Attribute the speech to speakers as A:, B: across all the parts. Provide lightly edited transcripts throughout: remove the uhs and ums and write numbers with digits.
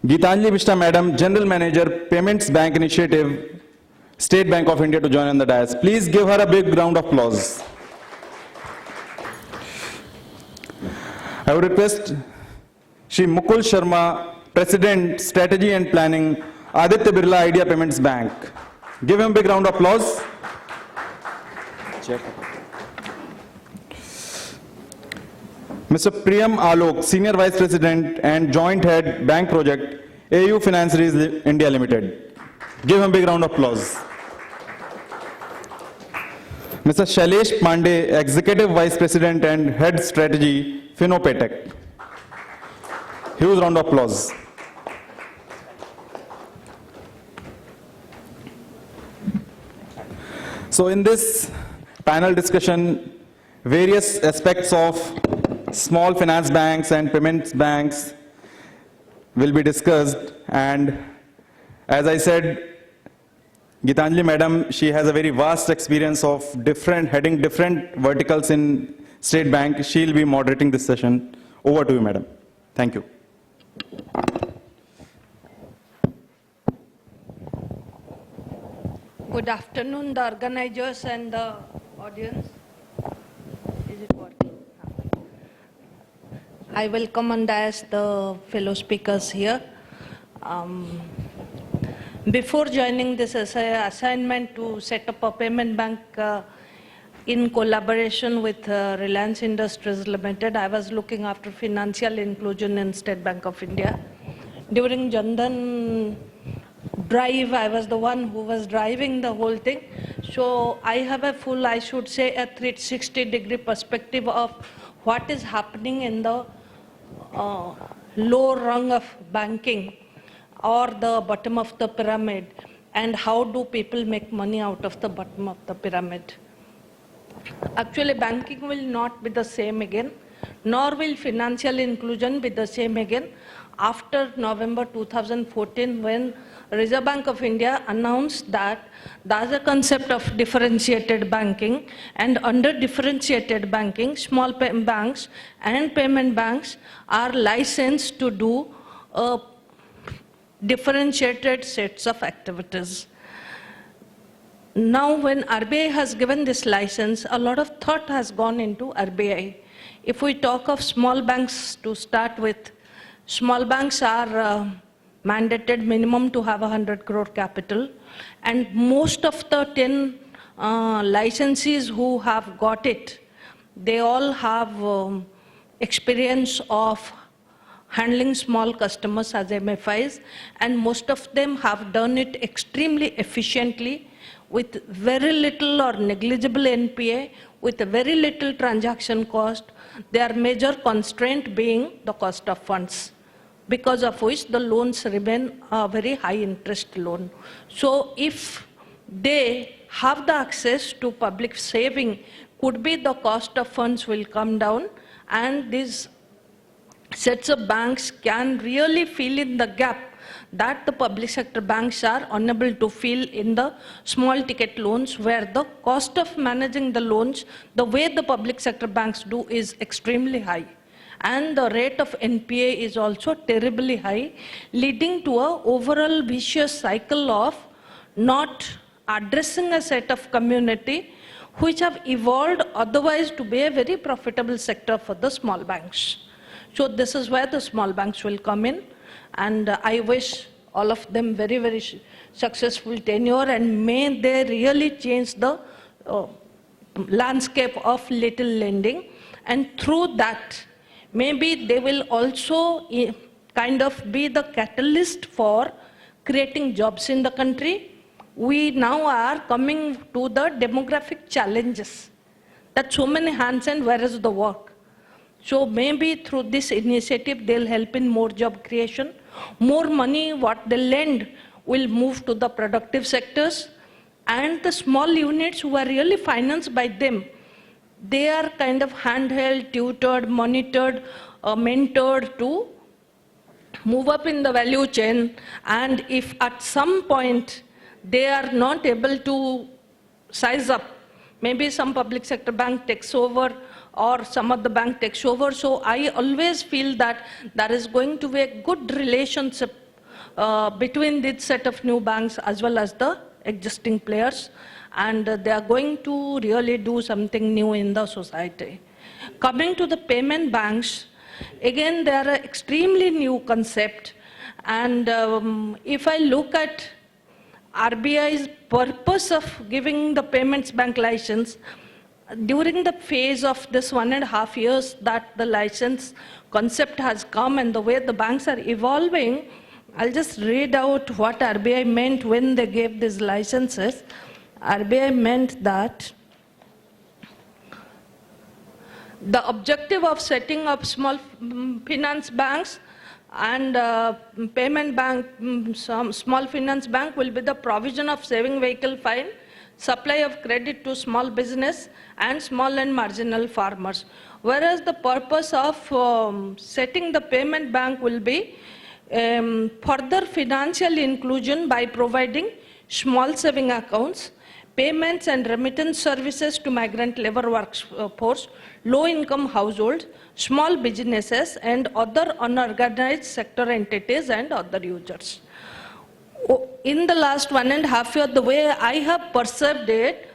A: Geetanjali Mishra Madam, General Manager, Payments Bank Initiative, State Bank of India, to join on the dais. Please give her a big round of applause. I would request Shri Mukul Sharma, President, Strategy and Planning, Aditya Birla Idea Payments Bank. Give him a big round of applause. Mr. Priyam Alok, Senior Vice President and Joint Head, Bank Project, AU Financiers India Limited. Give him a big round of applause. Mr. Shailesh Pandey, Executive Vice President and Head Strategy, Finopetech. Huge round of applause. So in this panel discussion, various aspects of small finance banks and payments banks will be discussed, and as I said, Geetanjali Madam, she has a very vast experience of heading different verticals in State Bank. She'll be moderating this session. Over to you, Madam. Thank you.
B: Good afternoon, the organizers and the audience. Is it working? I welcome on dais the fellow speakers here. Before joining this assignment to set up a payment bank in collaboration with Reliance Industries Limited, I was looking after financial inclusion in State Bank of India. During Jan Dhan drive, I was the one who was driving the whole thing. So I have a full, I should say, a 360-degree perspective of what is happening in the lower rung of banking or the bottom of the pyramid, and how do people make money out of the bottom of the pyramid. Actually, banking will not be the same again, nor will financial inclusion be the same again after November 2014, when Reserve Bank of India announced that there's a concept of differentiated banking, and under differentiated banking, small banks and payment banks are licensed to do differentiated sets of activities. Now, when RBI has given this license, a lot of thought has gone into RBI. If we talk of small banks to start with, small banks are mandated minimum to have 100 crore capital, and most of the 10 licensees who have got it, they all have experience of handling small customers as MFIs, and most of them have done it extremely efficiently with very little or negligible NPA, with very little transaction cost, their major constraint being the cost of funds, because of which the loans remain a very high interest loan. So if they have the access to public saving, could be the cost of funds will come down, and these sets of banks can really fill in the gap that the public sector banks are unable to fill in the small ticket loans, where the cost of managing the loans, the way the public sector banks do, is extremely high. And the rate of NPA is also terribly high, leading to an overall vicious cycle of not addressing a set of community which have evolved otherwise to be a very profitable sector for the small banks. So this is where the small banks will come in, and I wish all of them very, very successful tenure, and may they really change the landscape of little lending, and through that, maybe they will also kind of be the catalyst for creating jobs in the country. We now are coming to the demographic challenges, that so many hands and where is the work? So maybe through this initiative, they'll help in more job creation. More money, what they lend, will move to the productive sectors. And the small units who are really financed by them, they are kind of handheld, tutored, monitored, mentored to move up in the value chain. And if at some point they are not able to size up, maybe some public sector bank takes over, or some other bank takes over. So I always feel that there is going to be a good relationship between this set of new banks as well as the existing players, and they are going to really do something new in the society. Coming to the payment banks, again, they are an extremely new concept, and if I look at RBI's purpose of giving the payments bank license, during the phase of this 1.5 years that the license concept has come and the way the banks are evolving, I'll just read out what RBI meant when they gave these licenses. RBI meant that the objective of setting up small finance banks and payment bank, some small finance bank will be the provision of saving vehicle fine, supply of credit to small business and small and marginal farmers. Whereas the purpose of setting the payment bank will be further financial inclusion by providing small saving accounts, payments and remittance services to migrant labor workforce, low-income households, small businesses, and other unorganized sector entities and other users. In the last 1.5 years, the way I have perceived it,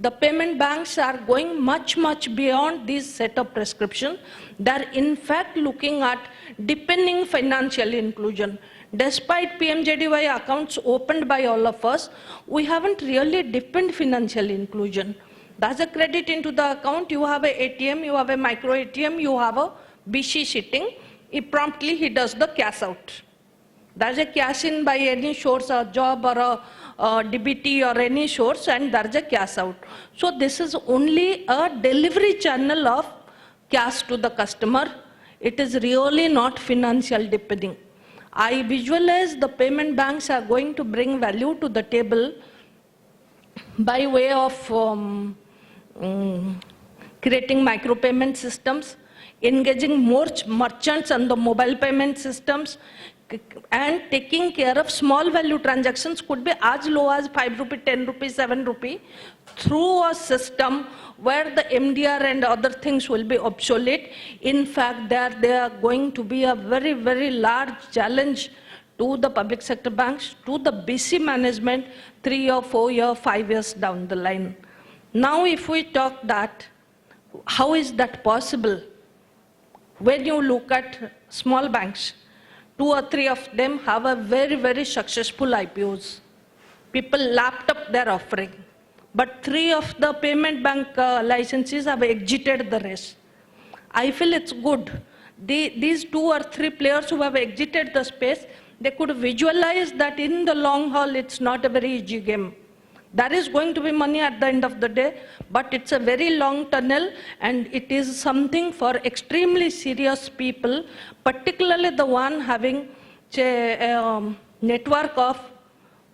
B: the payment banks are going much, much beyond this set of prescription. They are in fact looking at deepening financial inclusion. Despite PMJDY accounts opened by all of us, we haven't really deepened financial inclusion. There's a credit into the account, you have a ATM, you have a micro ATM, you have a BC sitting, promptly he does the cash out. There's a cash in by any source, a job or a DBT or any source, and there's a cash out. So this is only a delivery channel of cash to the customer. It is really not financial deepening. I visualize the payment banks are going to bring value to the table by way of creating micropayment systems, engaging more merchants on the mobile payment systems, and taking care of small value transactions could be as low as 5 rupee, 10 rupees, 7 rupee through a system where the MDR and other things will be obsolete. In fact, they are going to be a very, very large challenge to the public sector banks, to the BC management 3 or 4 years, 5 years down the line. Now, if we talk that, how is that possible? When you look at small banks, 2 or 3 of them have a very, very successful IPOs. People lapped up their offering. But 3 of the payment bank licenses have exited the race. I feel it's good. These 2 or 3 players who have exited the space, they could visualize that in the long haul, it's not a very easy game. There is going to be money at the end of the day, but it's a very long tunnel, and it is something for extremely serious people, particularly the one having a network of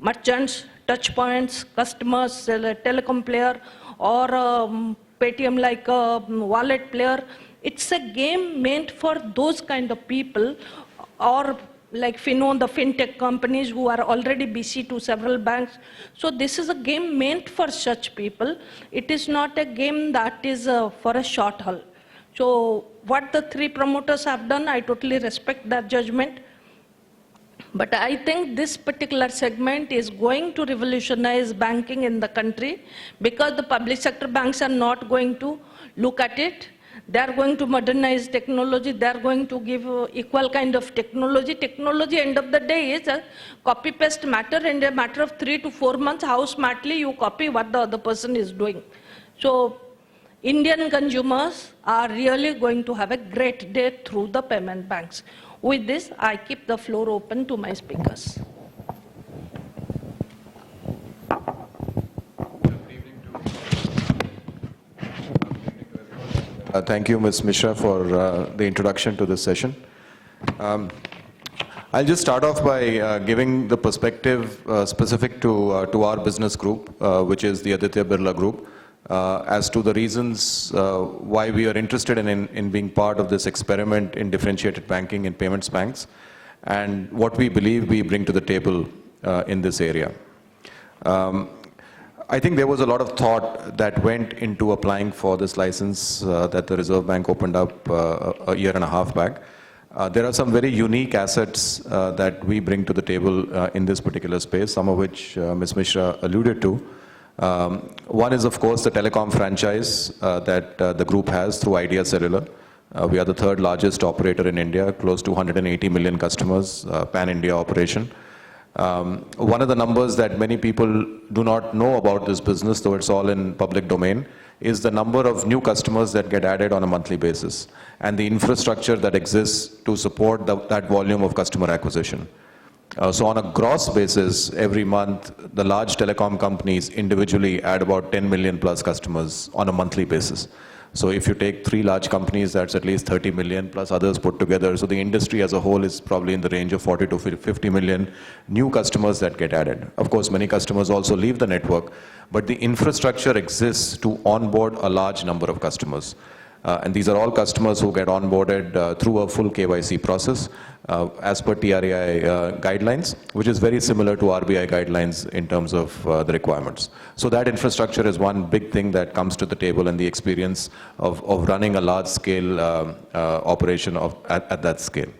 B: merchants, touch points, customers, telecom player, or Paytm like a wallet player. It's a game meant for those kind of people, or like the fintech companies who are already BC to several banks. So this is a game meant for such people. It is not a game that is for a short haul. So what the 3 promoters have done, I totally respect their judgment. But I think this particular segment is going to revolutionize banking in the country, because the public sector banks are not going to look at it. They are going to modernize technology. They are going to give equal kind of technology. Technology, end of the day, is a copy-paste matter. In a matter of 3 to 4 months, how smartly you copy what the other person is doing. So Indian consumers are really going to have a great day through the payment banks. With this, I keep the floor open to my speakers.
C: Thank you, Ms. Mishra, for the introduction to this session. I'll just start off by giving the perspective specific to our business group, which is the Aditya Birla Group, as to the reasons why we are interested in being part of this experiment in differentiated banking and payments banks, and what we believe we bring to the table in this area. I think there was a lot of thought that went into applying for this license that the Reserve Bank opened up a year and a half back. There are some very unique assets that we bring to the table in this particular space, some of which Ms. Mishra alluded to. One is, of course, the telecom franchise that the group has through Idea Cellular. We are the third largest operator in India, close to 180 million customers, pan-India operation. One of the numbers that many people do not know about this business, though it's all in public domain, is the number of new customers that get added on a monthly basis and the infrastructure that exists to support that volume of customer acquisition. So on a gross basis, every month, the large telecom companies individually add about 10 million plus customers on a monthly basis. So if you take 3 large companies, that's at least 30 million plus others put together. So the industry as a whole is probably in the range of 40 to 50 million new customers that get added. Of course, many customers also leave the network, but the infrastructure exists to onboard a large number of customers. And these are all customers who get onboarded through a full KYC process as per TRAI guidelines, which is very similar to RBI guidelines in terms of the requirements. So that infrastructure is one big thing that comes to the table, and the experience of running a large-scale operation at that scale.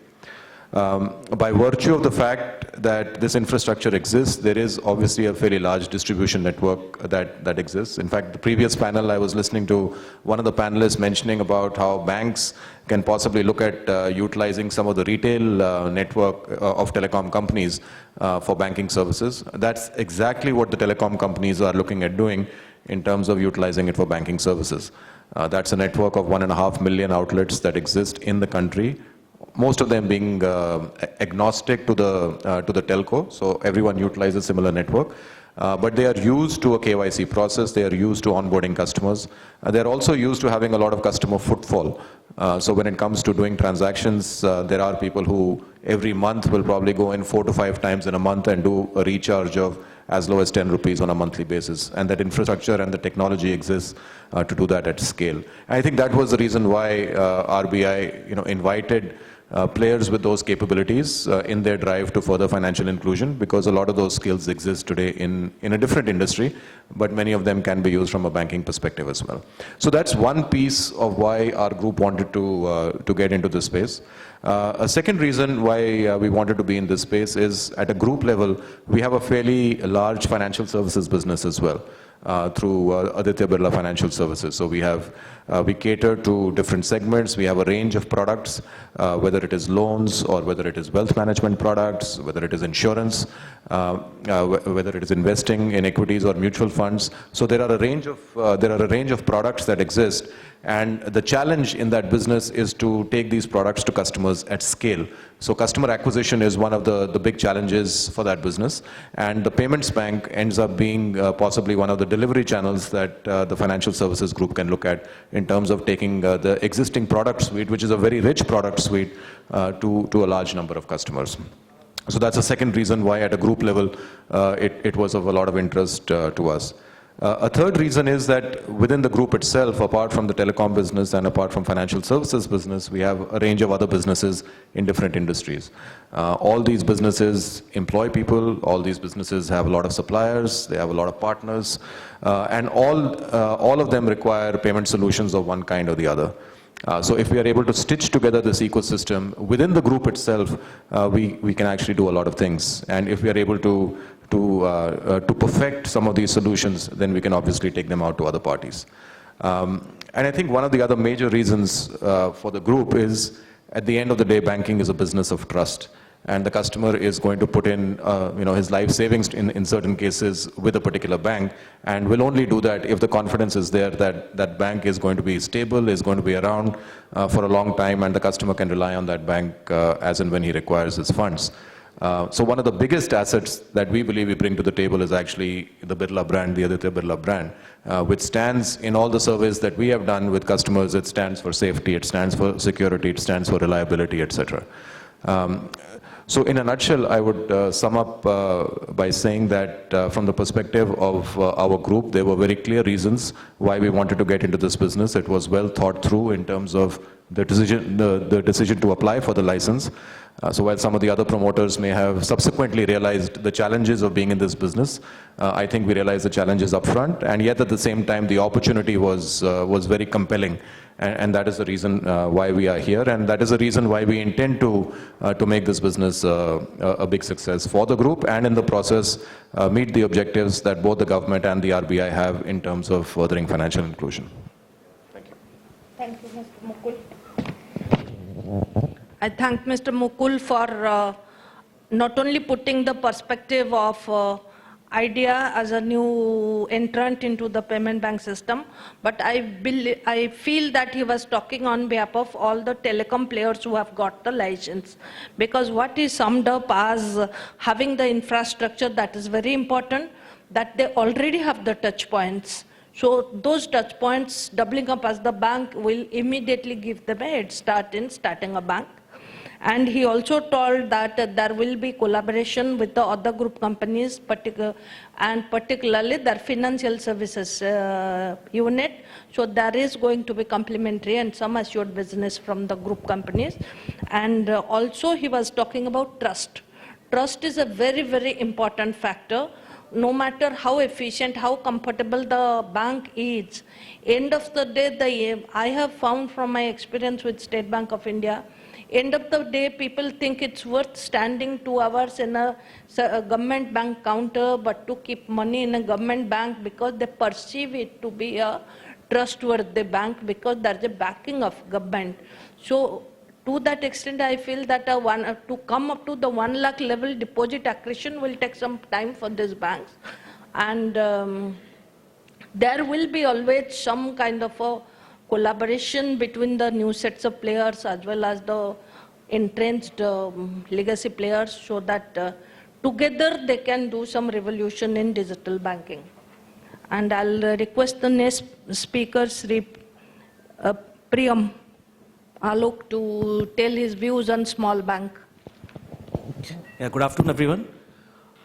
C: By virtue of the fact that this infrastructure exists, there is obviously a fairly large distribution network that exists. In fact, the previous panel, I was listening to one of the panelists mentioning about how banks can possibly look at utilizing some of the retail network of telecom companies for banking services. That's exactly what the telecom companies are looking at doing in terms of utilizing it for banking services. That's a network of 1.5 million outlets that exist in the country, most of them being agnostic to the telco, so everyone utilizes similar network. But they are used to a KYC process, they are used to onboarding customers. They're also used to having a lot of customer footfall. So when it comes to doing transactions, there are people who every month will probably go in 4 to 5 times in a month and do a recharge of as low as 10 rupees on a monthly basis. And that infrastructure and the technology exists to do that at scale. I think that was the reason why RBI invited players with those capabilities in their drive to further financial inclusion, because a lot of those skills exist today in a different industry, but many of them can be used from a banking perspective as well. So that's one piece of why our group wanted to get into this space. A second reason why we wanted to be in this space is, at a group level, we have a fairly large financial services business as well. Through Aditya Birla Financial Services. So we cater to different segments. We have a range of products, whether it is loans or whether it is wealth management products, whether it is insurance, whether it is investing in equities or mutual funds. So there are a range of products that exist, and the challenge in that business is to take these products to customers at scale. So customer acquisition is one of the big challenges for that business, and the payments bank ends up being possibly one of the delivery channels that the financial services group can look at in terms of taking the existing product suite, which is a very rich product suite, to a large number of customers. So that's a second reason why, at a group level, it was of a lot of interest to us. A third reason is that within the group itself, apart from the telecom business and apart from financial services business, we have a range of other businesses in different industries. All these businesses employ people, all these businesses have a lot of suppliers, they have a lot of partners, and all of them require payment solutions of one kind or the other. So if we are able to stitch together this ecosystem within the group itself, we can actually do a lot of things. And if we are able to perfect some of these solutions, then we can obviously take them out to other parties. And I think one of the other major reasons for the group is, at the end of the day, banking is a business of trust. And the customer is going to put in his life savings in certain cases with a particular bank, and will only do that if the confidence is there that that bank is going to be stable, is going to be around for a long time, and the customer can rely on that bank as and when he requires his funds. So one of the biggest assets that we believe we bring to the table is actually the Birla brand, the Aditya Birla brand, which stands in all the surveys that we have done with customers. It stands for safety, it stands for security, it stands for reliability, etc. So in a nutshell, I would sum up by saying that from the perspective of our group, there were very clear reasons why we wanted to get into this business. It was well thought through in terms of the decision to apply for the license. So while some of the other promoters may have subsequently realized the challenges of being in this business, I think we realized the challenges up front, and yet at the same time the opportunity was very compelling. And that is the reason why we are here, and that is the reason why we intend to make this business a big success for the group, and in the process meet the objectives that both the government and the RBI have in terms of furthering financial inclusion. Thank you.
B: Thank you, Mr. Mukul. I thank Mr. Mukul for not only putting the perspective of idea as a new entrant into the payment bank system, but I feel that he was talking on behalf of all the telecom players who have got the license. Because what is summed up as having the infrastructure, that is very important, that they already have the touch points. So those touch points doubling up as the bank will immediately give them a head start in starting a bank. And he also told that there will be collaboration with the other group companies, and particularly their financial services unit. So there is going to be complementary and some assured business from the group companies. And also he was talking about trust. Trust is a very, very important factor. No matter how efficient, how comfortable the bank is, end of the day, I have found from my experience with State Bank of India, end of the day, people think it's worth standing 2 hours in a government bank counter, but to keep money in a government bank because they perceive it to be a trustworthy bank because there's a backing of government. So to that extent, I feel that to come up to the 1 lakh level deposit accretion will take some time for these banks. And there will be always some kind of a collaboration between the new sets of players as well as the entrenched legacy players, so that together they can do some revolution in digital banking. And I'll request the next speaker, Sri Priyam Alok, to tell his views on small bank.
D: Yeah, good afternoon, everyone.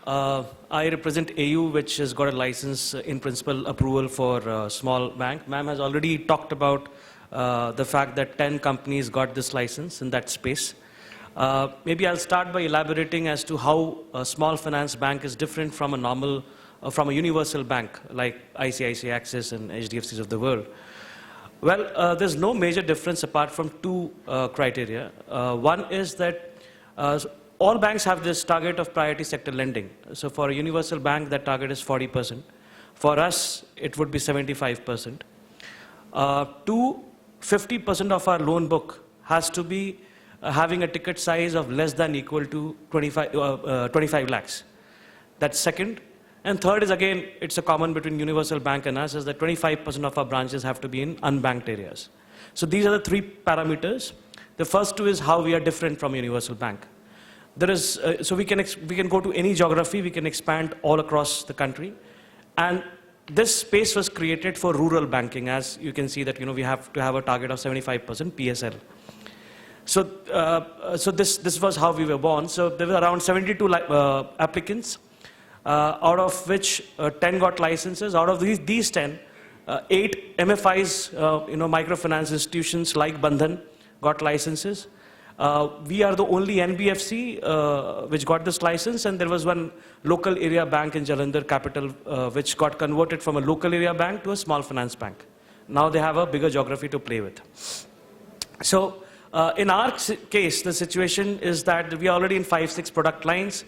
D: I represent AU, which has got a license in principle approval for small bank. Ma'am has already talked about the fact that 10 companies got this license in that space. Maybe I'll start by elaborating as to how a small finance bank is different from a normal, from a universal bank like ICICI, Axis, and HDFCs of the world. Well, there's no major difference apart from 2 criteria. One is that all banks have this target of priority sector lending. So for a universal bank, that target is 40%. For us, it would be 75%. 50% of our loan book has to be having a ticket size of less than equal to 25 lakhs. That's second. And third is, again, it's a common between universal bank and us, is that 25% of our branches have to be in unbanked areas. So these are the 3 parameters. The first 2 is how we are different from universal bank. There is, so we can go to any geography, we can expand all across the country. And this space was created for rural banking, as you can see that we have to have a target of 75% PSL. So this was how we were born. So there were around 72 applicants, out of which 10 got licenses. Out of these 10, 8 MFIs, microfinance institutions like Bandhan got licenses. We are the only NBFC which got this license, and there was one local area bank in Jalandhar capital which got converted from a local area bank to a small finance bank. Now they have a bigger geography to play with. So in our case, the situation is that we are already in 5-6 product lines.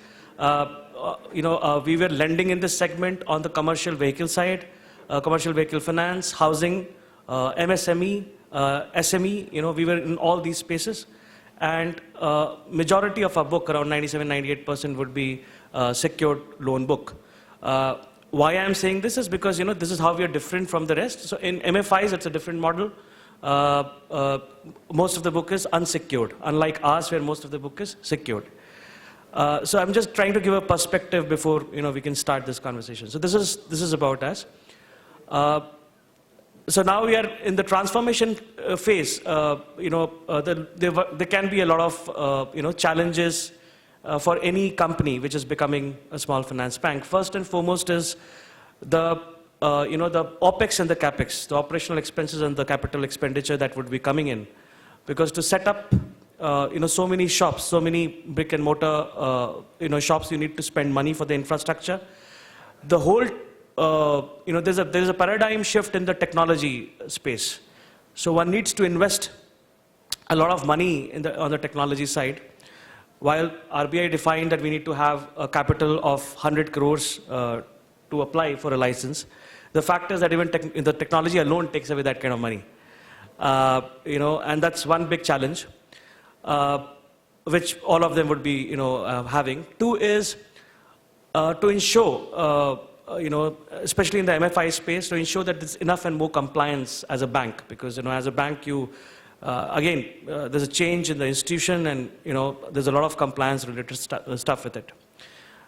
D: We were lending in this segment on the commercial vehicle side, commercial vehicle finance, housing, MSME, SME. We were in all these spaces. And majority of our book, around 97-98%, would be secured loan book. Why I'm saying this is because this is how we are different from the rest. So in MFIs, it's a different model. Most of the book is unsecured, unlike ours, where most of the book is secured. So I'm just trying to give a perspective before we can start this conversation. So this is about us. So now we are in the transformation phase. There can be a lot of challenges for any company which is becoming a small finance bank. First and foremost is the the OPEX and the CAPEX, the operational expenses and the capital expenditure that would be coming in, because to set up so many shops, so many brick and mortar shops, you need to spend money for the infrastructure. The whole there's a paradigm shift in the technology space. So one needs to invest a lot of money on the technology side. While RBI defined that we need to have a capital of 100 crores to apply for a license, the fact is that even the technology alone takes away that kind of money. And that's one big challenge, which all of them would be, having. Two is to ensure, especially in the MFI space, to ensure that there's enough and more compliance as a bank, because, as a bank, you there's a change in the institution, and there's a lot of compliance related stuff with it.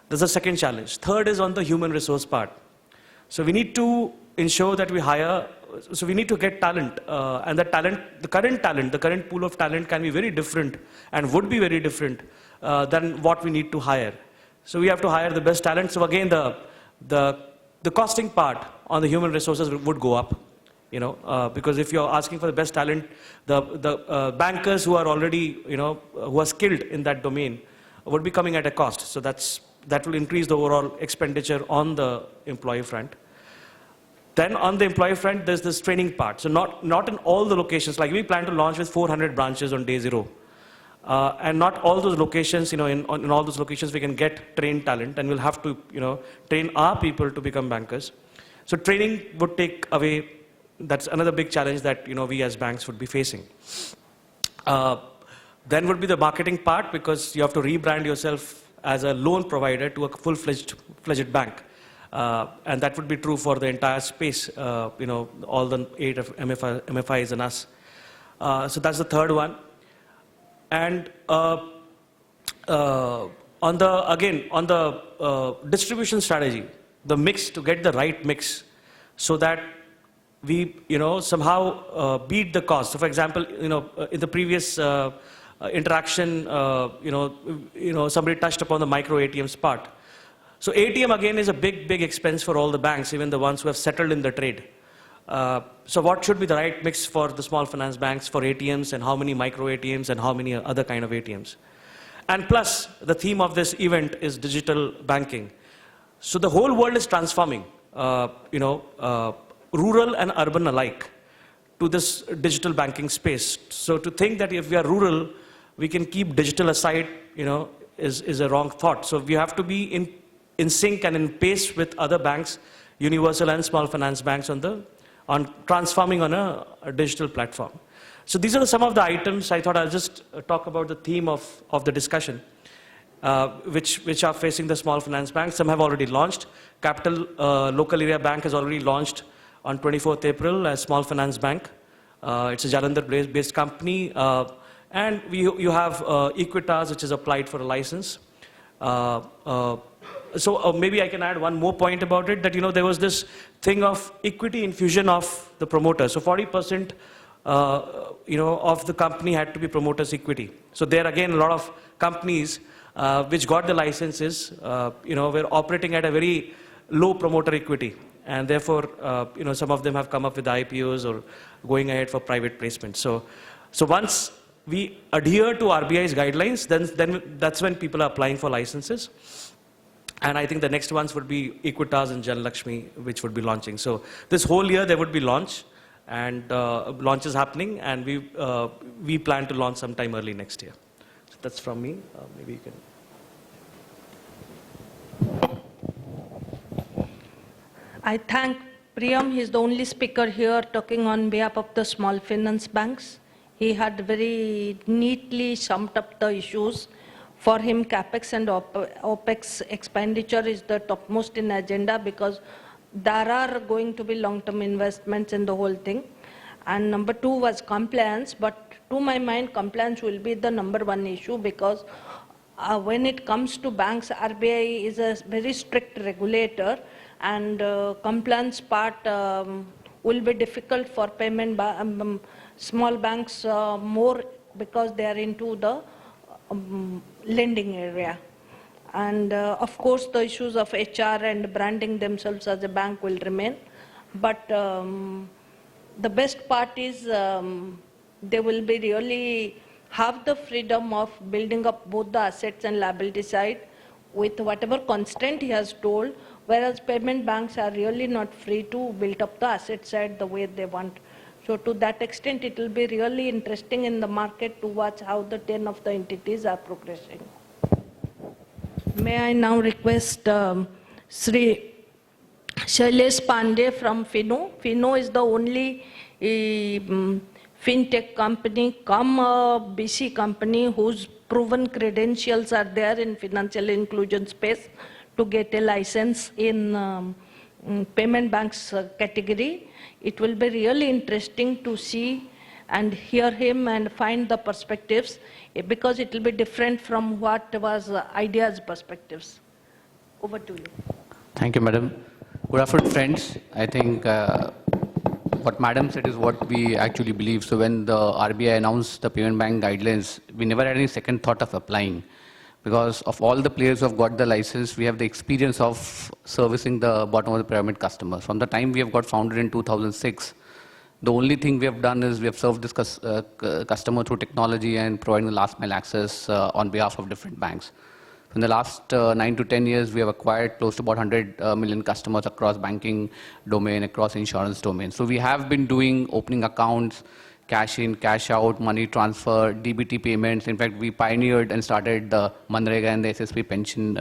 D: There's a second challenge. Third is on the human resource part. So we need to ensure that we hire. So we need to get talent, and that talent, the current pool of talent can be very different and would be very different than what we need to hire. So we have to hire the best talent. So again, the costing part on the human resources would go up. Because if you're asking for the best talent, the bankers who are already, who are skilled in that domain would be coming at a cost. So that will increase the overall expenditure on the employee front. Then on the employee front, there's this training part. So not in all the locations, like we plan to launch with 400 branches on day 0. And not all those locations, in all those locations we can get trained talent, and we'll have to, train our people to become bankers. So training would take away. That's another big challenge that we as banks would be facing. Then would be the marketing part, because you have to rebrand yourself as a loan provider to a full-fledged bank. And that would be true for the entire space, all the 8 of MFIs and us. So that's the third one. And on the distribution strategy, the mix, to get the right mix, so that we somehow beat the cost. So for example, in the previous interaction, somebody touched upon the micro ATMs part. So ATM again is a big expense for all the banks, even the ones who have settled in the trade. So what should be the right mix for the small finance banks for ATMs, and how many micro ATMs and how many other kind of ATMs? And plus, the theme of this event is digital banking. So the whole world is transforming, rural and urban alike, to this digital banking space. So to think that if we are rural, we can keep digital aside, is a wrong thought. So we have to be in sync and in pace with other banks, universal and small finance banks, on transforming on a digital platform. So these are some of the items. I thought I'll just talk about the theme of the discussion, which are facing the small finance banks. Some have already launched. Capital Local Area Bank has already launched on 24th April as small finance bank. It's a Jalandhar-based company. And you have Equitas, which is applied for a license. So maybe I can add one more point about it, that there was this thing of equity infusion of the promoter. So 40% of the company had to be promoters' equity. So there again, a lot of companies which got the licenses, were operating at a very low promoter equity, and therefore, some of them have come up with IPOs or going ahead for private placement. So once we adhere to RBI's guidelines, then that's when people are applying for licenses. And I think the next ones would be Equitas and Janlakshmi, which would be launching. So this whole year there would be launches happening, and we plan to launch sometime early next year. So that's from me. Maybe you can.
B: I thank Priyam. He's the only speaker here talking on behalf of the small finance banks. He had very neatly summed up the issues. For him, CapEx and OpEx expenditure is the topmost in agenda, because there are going to be long-term investments in the whole thing. And number 2 was compliance, but to my mind, compliance will be the number 1 issue, because when it comes to banks, RBI is a very strict regulator, and compliance part will be difficult for small banks more, because they are into the lending area. And of course, the issues of HR and branding themselves as a bank will remain. But the best part is they will be really have the freedom of building up both the assets and liability side with whatever constraint he has told, whereas payment banks are really not free to build up the asset side the way they want. So to that extent, it will be really interesting in the market to watch how the 10 of the entities are progressing. May I now request Sri Shailesh Pandey from Fino. Fino is the only fintech company, BC company whose proven credentials are there in financial inclusion space to get a license in payment banks category. It will be really interesting to see and hear him and find the perspectives because it will be different from what was ideas perspectives. Over to you.
E: Thank you, Madam. Good afternoon, friends. I think what Madam said is what we actually believe. So when the RBI announced the payment bank guidelines, we never had any second thought of applying. Because of all the players who have got the license, we have the experience of servicing the bottom of the pyramid customers. From the time we have got founded in 2006, the only thing we have done is we have served this customer through technology and providing the last mile access on behalf of different banks. In the last 9 to 10 years, we have acquired close to about 100 million customers across banking domain, across insurance domain. So we have been doing opening accounts, cash in, cash out, money transfer, DBT payments. In fact, we pioneered and started the Manrega and the SSP pension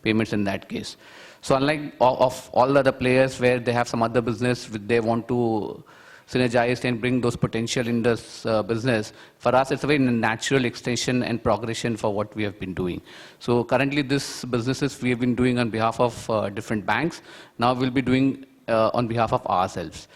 E: payments in that case. So unlike of all the other players where they have some other business they want to synergize and bring those potential in this business, for us it's a very natural extension and progression for what we have been doing. So currently this businesses we have been doing on behalf of different banks. Now we'll be doing on behalf of ourselves.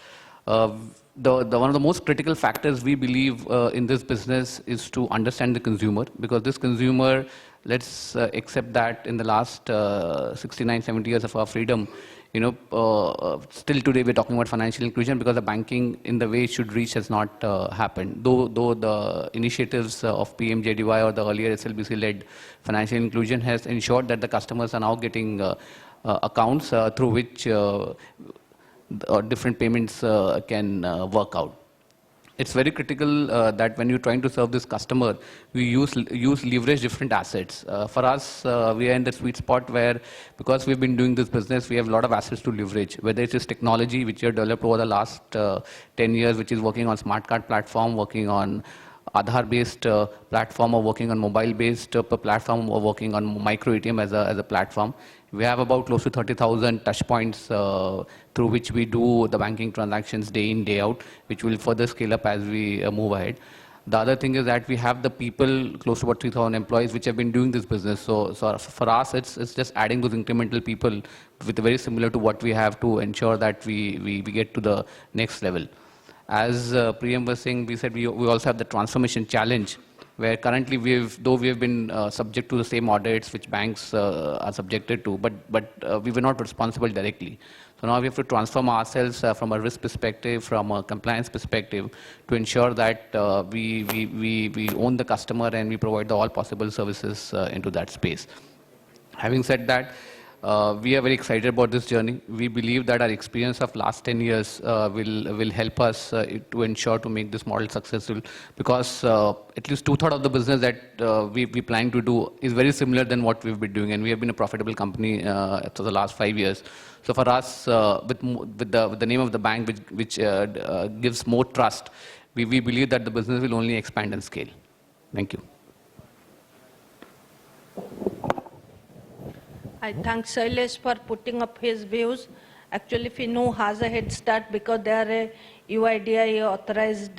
E: One of the most critical factors we believe in this business is to understand the consumer, because this consumer, let's accept that in the last 69, 70 years of our freedom, still today we're talking about financial inclusion because the banking in the way it should reach has not happened. Though the initiatives of PMJDY or the earlier SLBC-led financial inclusion has ensured that the customers are now getting accounts through which different payments can work out. It's very critical that when you're trying to serve this customer, we use leverage different assets. For us, we are in the sweet spot where, because we've been doing this business, we have a lot of assets to leverage, whether it is technology, which we have developed over the last 10 years, which is working on smart card platform, working on Aadhaar-based platform, or working on mobile-based platform, or working on micro ATM as a platform. We have about close to 30,000 touch points through which we do the banking transactions day in, day out, which will further scale up as we move ahead. The other thing is that we have the people, close to about 3,000 employees, which have been doing this business. So for us, it's just adding those incremental people with very similar to what we have to ensure that we get to the next level. As Priyam was saying, we said we also have the transformation challenge, where currently though we have been subject to the same audits which banks are subjected to, but we were not responsible directly. So now we have to transform ourselves from a risk perspective, from a compliance perspective, to ensure that we own the customer and we provide all possible services into that space. Having said that, we are very excited about this journey. We believe that our experience of last 10 years will help us to ensure to make this model successful, because at least 2/3 of the business that we plan to do is very similar than what we've been doing, and we have been a profitable company for the last 5 years. So for us, with the name of the bank, which gives more trust, we believe that the business will only expand and scale. Thank you.
B: I thank Shailesh for putting up his views. Actually, Fino has a head start because they are a UIDAI authorized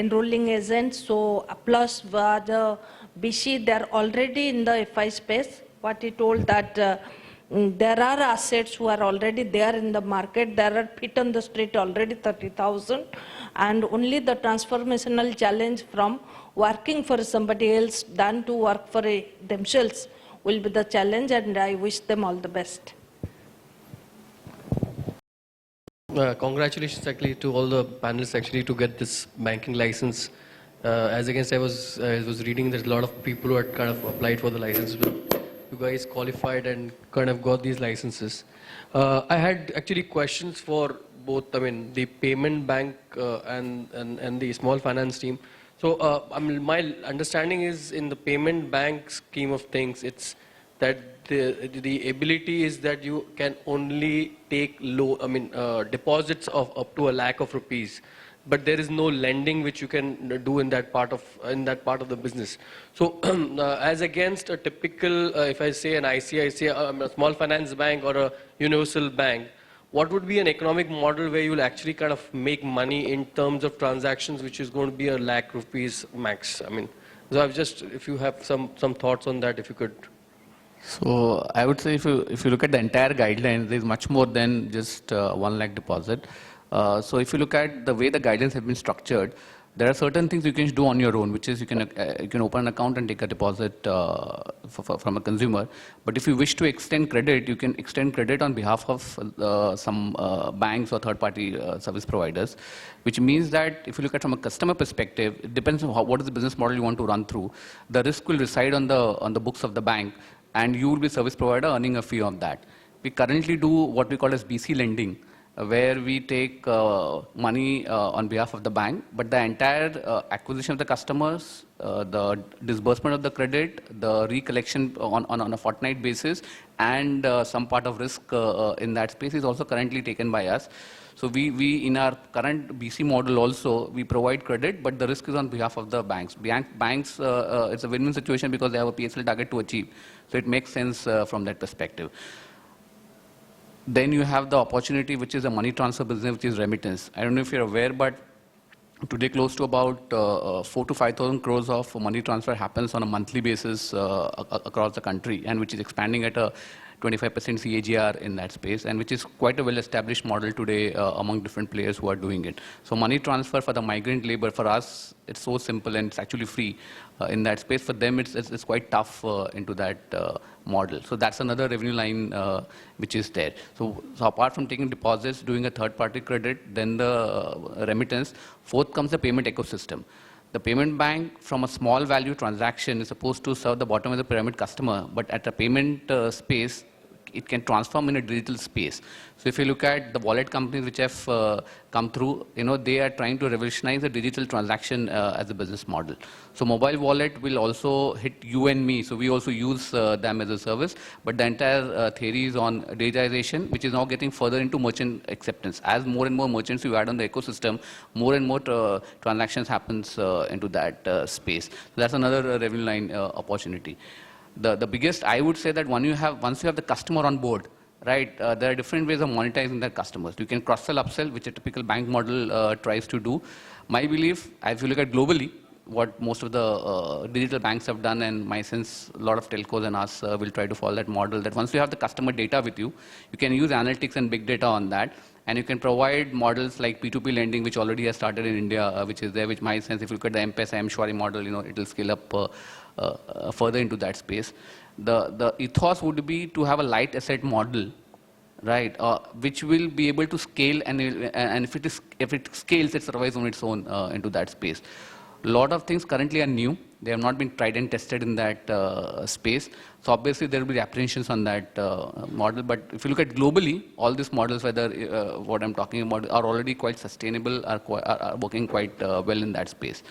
B: enrolling agent. So plus the BC, they are already in the FI space. What he told that there are assets who are already there in the market. There are feet on the street already 30,000, and only the transformational challenge from working for somebody else than to work for themselves will be the challenge, and I wish them all the best.
F: Congratulations actually to all the panelists actually to get this banking license. As against I was reading, there's a lot of people who had kind of applied for the license, but you guys qualified and kind of got these licenses. I had actually questions for both, the payment bank and the small finance team. So my understanding is, in the payment bank scheme of things, it's that the ability is that you can only take deposits of up to ₹1 lakh. but there is no lending which you can do in that part of the business. So as against a typical, if I say an ICICI, a small finance bank or a universal bank, what would be an economic model where you will actually kind of make money in terms of transactions, which is going to be ₹1 lakh max? I mean, so I've just, if you have some thoughts on that, if you could.
E: So I would say if you look at the entire guidelines, there's much more than just 1 lakh deposit. So if you look at the way the guidelines have been structured, there are certain things you can do on your own, which is you can open an account and take a deposit from a consumer. But if you wish to extend credit, you can extend credit on behalf of some banks or third-party service providers, which means that if you look at from a customer perspective, it depends on what is the business model you want to run through. The risk will reside on the books of the bank, and you will be service provider earning a fee on that. We currently do what we call as BC lending, where we take money on behalf of the bank, but the entire acquisition of the customers, the disbursement of the credit, the recollection on a fortnight basis, and some part of risk in that space is also currently taken by us. So we in our current BC model also, we provide credit, but the risk is on behalf of the banks. Banks, it's a win-win situation because they have a PSL target to achieve. So it makes sense from that perspective. Then you have the opportunity, which is a money transfer business, which is remittance. I don't know if you're aware, but today close to about 4,000 to 5,000 crores of money transfer happens on a monthly basis across the country, and which is expanding at a 25% CAGR in that space, and which is quite a well-established model today among different players who are doing it. So money transfer for the migrant labor, for us, it's so simple and it's actually free in that space. For them, it's quite tough into that model. So that's another revenue line which is there. So apart from taking deposits, doing a third-party credit, then the remittance, fourth comes the payment ecosystem. The payment bank, from a small value transaction, is supposed to serve the bottom of the pyramid customer, but at a payment space, it can transform in a digital space. So if you look at the wallet companies which have come through, they are trying to revolutionize the digital transaction as a business model. So mobile wallet will also hit you and me. So we also use them as a service, but the entire theory is on digitization, which is now getting further into merchant acceptance. As more and more merchants you add on the ecosystem, more and more transactions happens into that space. So that's another revenue line opportunity. The biggest, I would say that once you have the customer on board, right, there are different ways of monetizing their customers. You can cross-sell, upsell, which a typical bank model tries to do. My belief, if you look at globally, what most of the digital banks have done, and my sense, a lot of telcos and us will try to follow that model, that once you have the customer data with you, you can use analytics and big data on that, and you can provide models like P2P lending, which already has started in India, which is there, which my sense, if you look at the M-Pesa, M-Shwari model, it will scale up further into that space. The ethos would be to have a light asset model, right, which will be able to scale, and if it scales, it survives on its own into that space. A lot of things currently are new. They have not been tried and tested in that space. So obviously there will be apprehensions on that model. But if you look at globally, all these models, whether what I'm talking about, are already quite sustainable, are working quite well in that space.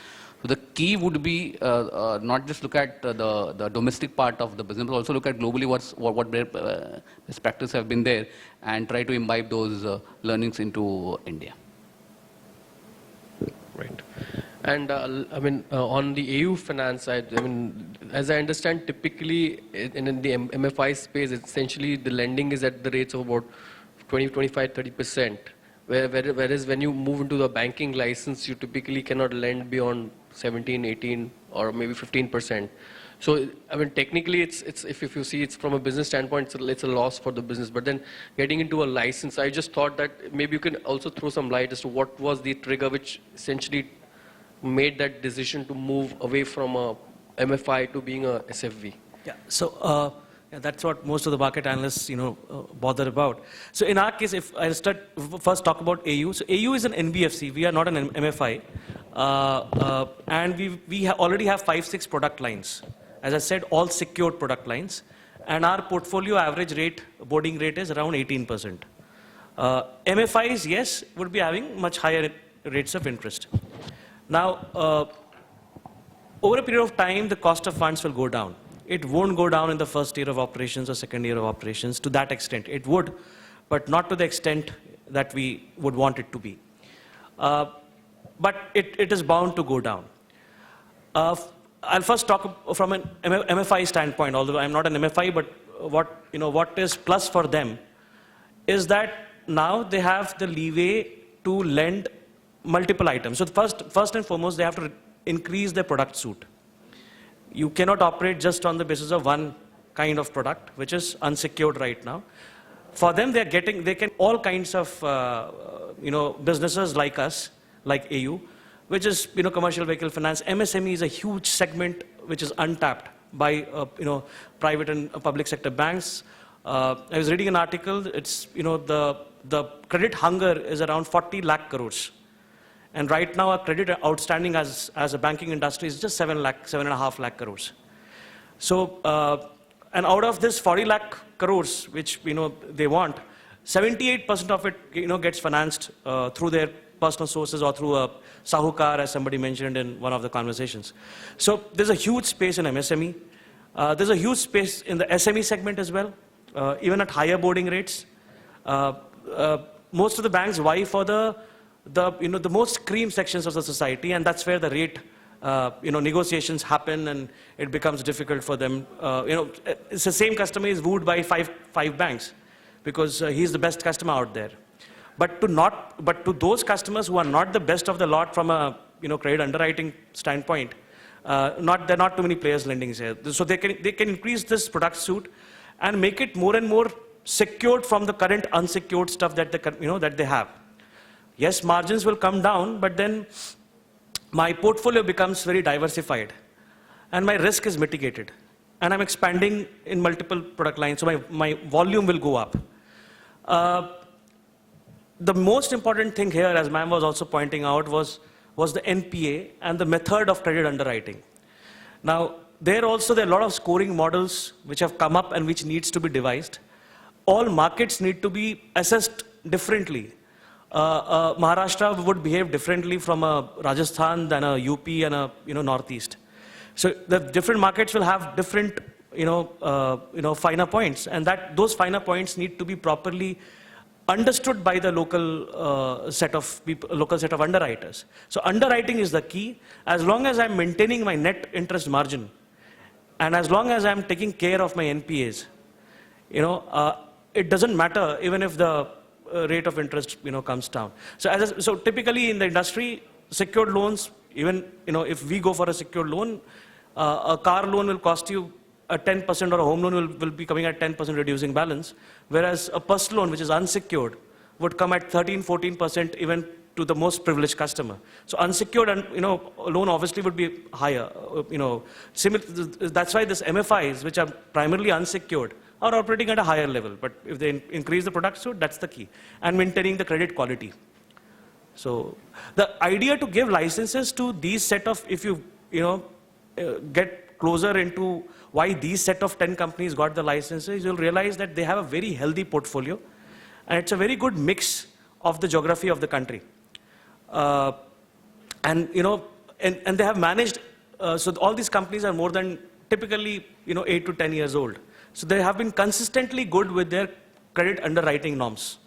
E: So the key would be not just look at the domestic part of the business, but also look at globally what best practices have been there, and try to imbibe those learnings into India.
F: Right. And on the AU finance side, as I understand, typically in the MFI space, essentially the lending is at the rates of about 20, 25, 30%. Whereas when you move into the banking license, you typically cannot lend beyond 17, 18, or maybe 15%. So, technically, it's if you see it's from a business standpoint, it's a loss for the business. But then getting into a license, I just thought that maybe you can also throw some light as to what was the trigger which essentially made that decision to move away from a MFI to being a SFV.
D: Yeah. So that's what most of the market analysts, bother about. So in our case, if I first talk about AU. So AU is an NBFC. We are not an MFI, and we already have 5-6 product lines. As I said, all secured product lines, and our portfolio average boarding rate is around 18%. MFIs, yes, would be having much higher rates of interest. Now, over a period of time, the cost of funds will go down. It won't go down in the first year of operations or second year of operations to that extent. It would, but not to the extent that we would want it to be. but it is bound to go down. I'll first talk from an MFI standpoint, although I'm not an MFI, but what is plus for them is that now they have the leeway to lend multiple items. So first and foremost, they have to increase their product suite. You cannot operate just on the basis of one kind of product, which is unsecured right now. For them, they can all kinds of businesses like us, like AU, which is commercial vehicle finance. MSME is a huge segment which is untapped by private and public sector banks. I was reading an article. It's the credit hunger is around 40 lakh crores. And right now, our credit outstanding as a banking industry is just 7.5 lakh crores. So, and out of this 40 lakh crores, which they want, 78% of it gets financed through their personal sources or through a sahukar, as somebody mentioned in one of the conversations. So there's a huge space in MSME. There's a huge space in the SME segment as well, even at higher boarding rates. Most of the banks vie for the most cream sections of the society, and that's where the rate negotiations happen, and it becomes difficult for them. It's the same customer is wooed by five banks because he's the best customer out there. But to those customers who are not the best of the lot from a credit underwriting standpoint, there are not too many players lending here. So they can increase this product suite and make it more and more secured from the current unsecured stuff that they have. Yes, margins will come down, but then my portfolio becomes very diversified and my risk is mitigated. And I'm expanding in multiple product lines, so my volume will go up. The most important thing here, as ma'am was also pointing out, was the NPA and the method of credit underwriting. Now, there are a lot of scoring models which have come up and which needs to be devised. All markets need to be assessed differently. Maharashtra would behave differently from a Rajasthan than a UP and a Northeast. So the different markets will have different finer points, and those finer points need to be properly understood by the local set of underwriters. So underwriting is the key. As long as I'm maintaining my net interest margin, and as long as I'm taking care of my NPAs, it doesn't matter even if the rate of interest comes down. So typically in the industry, secured loans, even if we go for a secured loan, a car loan will cost you 10%, or a home loan will be coming at 10% reducing balance, whereas a personal loan, which is unsecured, would come at 13-14% even to the most privileged customer. So unsecured and loan obviously would be higher. That's why this MFIs, which are primarily unsecured, are operating at a higher level. But if they increase the product suite, that's the key, and maintaining the credit quality. So the idea to give licenses to these set of, if you get closer into why these set of 10 companies got the licenses, you'll realize that they have a very healthy portfolio, and it's a very good mix of the geography of the country. And they have managed, so all these companies are more than typically 8 to 10 years old. So they have been consistently good with their credit underwriting norms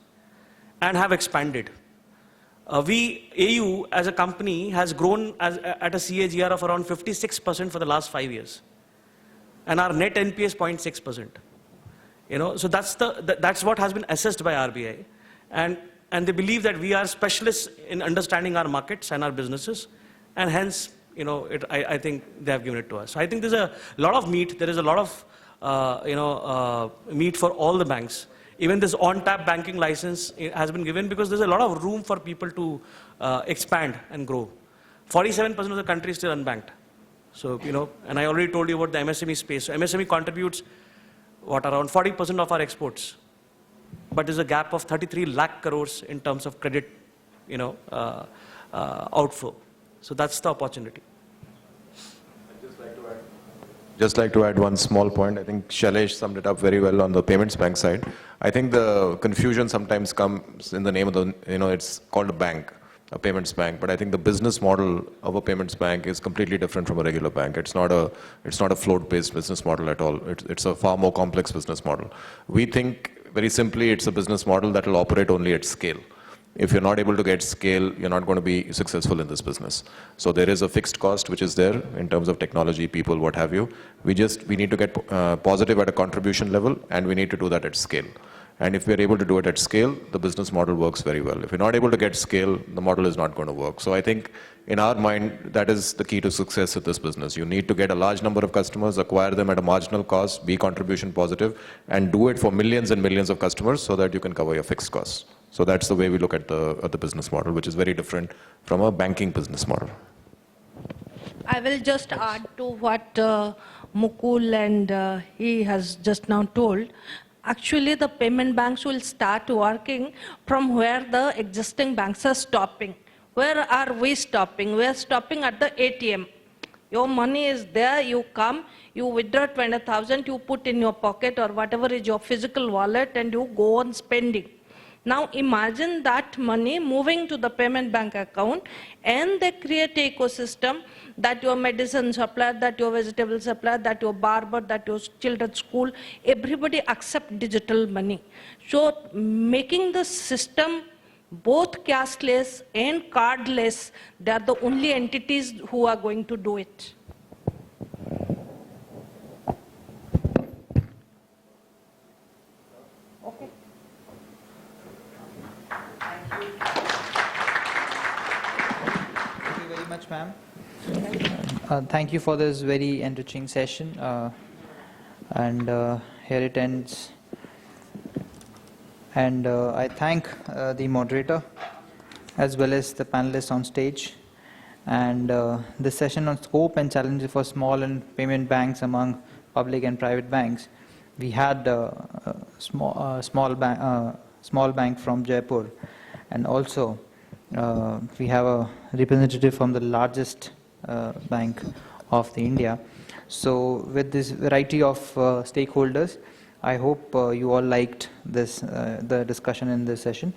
D: and have expanded. AU as a company has grown at a CAGR of around 56% for the last 5 years. And our net NPA is 0.6%. So that's what has been assessed by RBI. And they believe that we are specialists in understanding our markets and our businesses. And hence, I think they have given it to us. So I think there's a lot of meat. There is a lot of meat for all the banks. Even this on-tap banking license has been given because there's a lot of room for people to expand and grow. 47% of the country is still unbanked. So, and I already told you about the MSME space. So MSME contributes, around 40% of our exports. But there's a gap of 33 lakh crores in terms of credit, outflow. So that's the opportunity.
C: Just like to add one small point. I think Shailesh summed it up very well on the payments bank side. I think the confusion sometimes comes in the name of the, it's called a bank, a payments bank. But I think the business model of a payments bank is completely different from a regular bank. It's not a float-based business model at all. It's a far more complex business model. We think very simply it's a business model that will operate only at scale. if you're not able to get scale, you're not going to be successful in this business. So there is a fixed cost which is there in terms of technology, people, what have you. We need to get positive at a contribution level, and we need to do that at scale. And if we're able to do it at scale, the business model works very well. If you're not able to get scale, the model is not going to work. So I think in our mind, that is the key to success with this business. You need to get a large number of customers, acquire them at a marginal cost, be contribution positive, and do it for millions and millions of customers so that you can cover your fixed costs. So that's the way we look at the business model, which is very different from a banking business model.
B: I will just add to what Mukul and he has just now told. Actually, the payment banks will start working from where the existing banks are stopping. Where are we stopping? We are stopping at the ATM. Your money is there, you come, you withdraw 20,000, you put in your pocket or whatever is your physical wallet, and you go on spending. Now imagine that money moving to the payment bank account, and they create an ecosystem that your medicine supplier, that your vegetable supplier, that your barber, that your children's school, everybody accept digital money. So making the system both cashless and cardless, they are the only entities who are going to do it. Okay.
G: Thank you very much, ma'am. Thank you for this very enriching session. Here it ends. And I thank the moderator as well as the panelists on stage. And this session on scope and challenges for small and payment banks among public and private banks. We had a small bank from Jaipur, and also we have a representative from the largest bank of the India. So with this variety of stakeholders, I hope you all liked this the discussion in this session.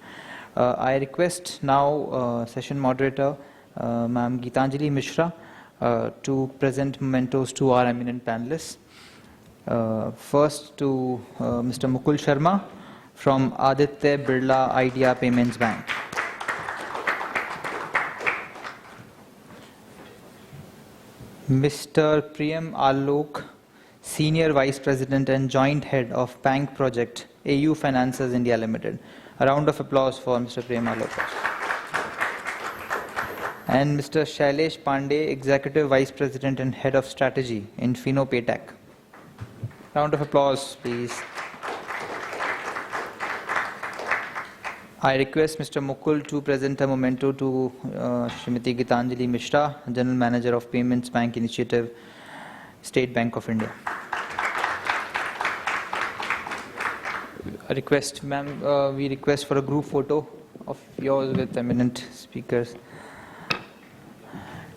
G: I request now session moderator Ma'am Gitanjali Mishra to present mementos to our eminent panelists. First to Mr. Mukul Sharma from Aditya Birla Idea Payments Bank. Mr. Priyam Alok, Senior Vice President and Joint Head of Bank Project, AU Finances India Limited. A round of applause for Mr. Priyam Alok. And Mr. Shailesh Pandey, Executive Vice President and Head of Strategy in Fino Paytech. Round of applause, please. I request Mr. Mukul to present a memento to Srimati Gitanjali Mishra, General Manager of Payments Bank Initiative, State Bank of India. We request for a group photo of yours with eminent speakers.